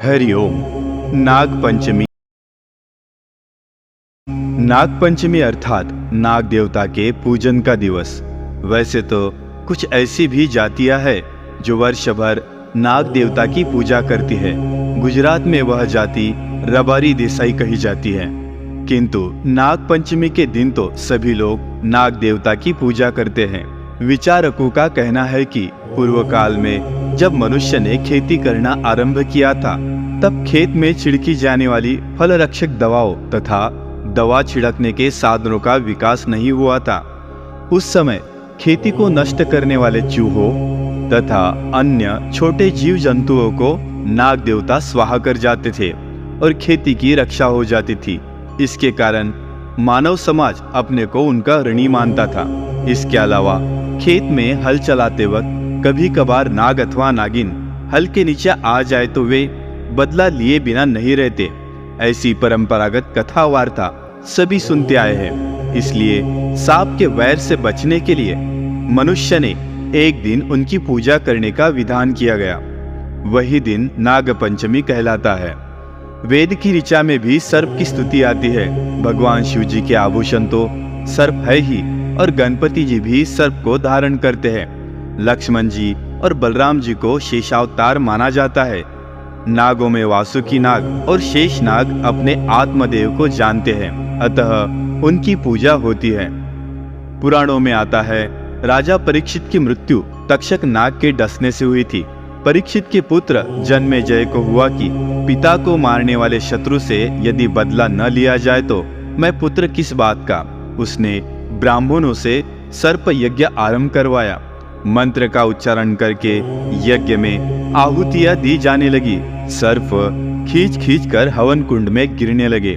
हरिओम। नागपंचमी। नागपंचमी अर्थात नाग देवता के पूजन का दिवस। वैसे तो कुछ ऐसी भी जातियां हैं जो वर्ष भर नाग देवता की पूजा करती है। गुजरात में वह जाति रबारी देसाई कही जाती है। किंतु नागपंचमी के दिन तो सभी लोग नाग देवता की पूजा करते हैं। विचारकों का कहना है कि पूर्व काल में जब मनुष्य ने खेती करना आरंभ किया था, तब खेत में छिड़की जाने वाली फल रक्षक दवाओं तथा दवा छिड़कने के साधनों का विकास नहीं हुआ था। उस समय खेती को नष्ट करने वाले चूहों तथा अन्य छोटे जीव जंतुओं को नाग देवता स्वाहा कर जाते थे और खेती की रक्षा हो जाती थी। इसके कारण मानव समाज अपने को उनका ऋणी मानता था। इसके अलावा खेत में हल चलाते वक्त कभी कभार नाग अथवा नागिन हल के नीचे आ जाए तो वे बदला लिए बिना नहीं रहते। ऐसी परंपरागत कथा वार्ता सभी सुनते आए हैं। इसलिए सांप के वैर से बचने के लिए मनुष्य ने एक दिन उनकी पूजा करने का विधान किया गया। वही दिन नागपंचमी कहलाता है। वेद की ऋचा में भी सर्प की स्तुति आती है। भगवान शिव जी के आभूषण तो सर्प है ही, और गणपति जी भी सर्प को धारण करते हैं। लक्ष्मण जी और बलराम जी को शेषावतार माना जाता है। नागों में वासुकी नाग और शेष नाग अपने आत्मदेव को जानते हैं, अतः उनकी पूजा होती है। पुराणों में आता है, राजा परीक्षित की मृत्यु तक्षक नाग के डसने से हुई थी। परीक्षित के पुत्र जन्मेजय को हुआ कि पिता को मारने वाले शत्रु से यदि बदला न लिया जाए तो मैं पुत्र किस बात का। उसने ब्राह्मणों से सर्प यज्ञ आरंभ करवाया। मंत्र का उच्चारण करके यज्ञ में आहुतियां दी जाने लगी। सर्प खींच खींच कर हवन कुंड में गिरने लगे।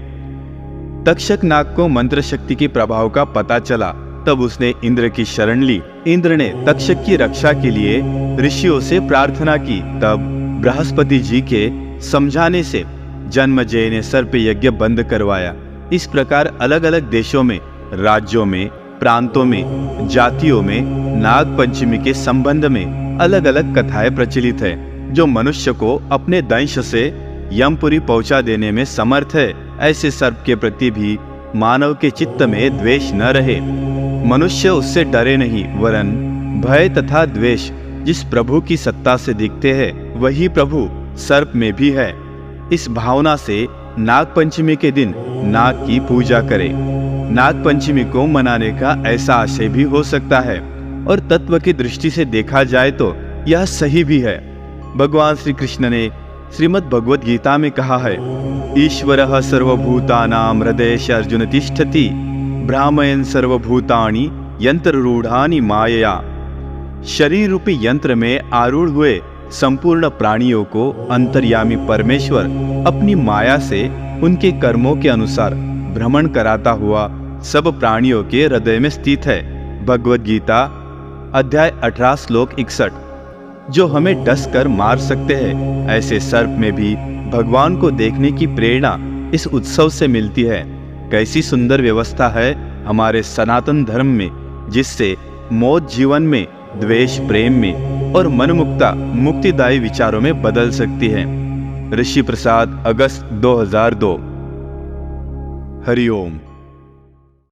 तक्षक नाग को मंत्र शक्ति के प्रभाव का पता चला, तब उसने इंद्र की शरण ली। इंद्र ने तक्षक की रक्षा के लिए ऋषियों से प्रार्थना की। तब बृहस्पति जी के समझाने से जन्मेजय ने सर्प यज्ञ बंद करवाया। इस प्रकार अलग अलग देशों में, राज्यों में, प्रांतों में, जातियों में नाग पंचमी के संबंध में अलग अलग कथाएं प्रचलित है, जो मनुष्य को अपने दंश से यमपुरी पहुंचा देने में समर्थ है। ऐसे सर्प के प्रति भी मानव के चित्त में द्वेष न रहे। मनुष्य उससे डरे नहीं, वरन भय तथा द्वेष जिस प्रभु की सत्ता से दिखते हैं, वही प्रभु सर्प में भी है। इस भावना से नागपंचमी के दिन नाग की पूजा करें। नागपंचमी को मनाने का ऐसा आशय भी हो सकता है, और तत्व की दृष्टि से देखा जाए तो यह सही भी है। भगवान श्री कृष्ण ने श्रीमद् भगवद गीता में कहा है, ईश्वरः सर्वभूतानां हृदयेश अर्जुन तिष्ठति भ्रामयन् सर्वभूतानि यंत्ररूढ़ानि मायया। शरीर रूपी यंत्र में आरूढ़ हुए संपूर्ण प्राणियों को अंतर्यामी परमेश्वर अपनी माया से उनके कर्मों के अनुसार भ्रमण कराता हुआ सब प्राणियों के हृदय में स्थित है। भगवद गीता अध्याय 18 श्लोक 61। जो हमें डस कर मार सकते हैं, ऐसे सर्प में भी भगवान को देखने की प्रेरणा इस उत्सव से मिलती है। कैसी सुंदर व्यवस्था है हमारे सनातन धर्म में, जिससे मौत जीवन में, द्वेष प्रेम में और मनमुक्ता मुक्तिदायी विचारों में बदल सकती है। ऋषि प्रसाद, अगस्त 2002। हरिओम।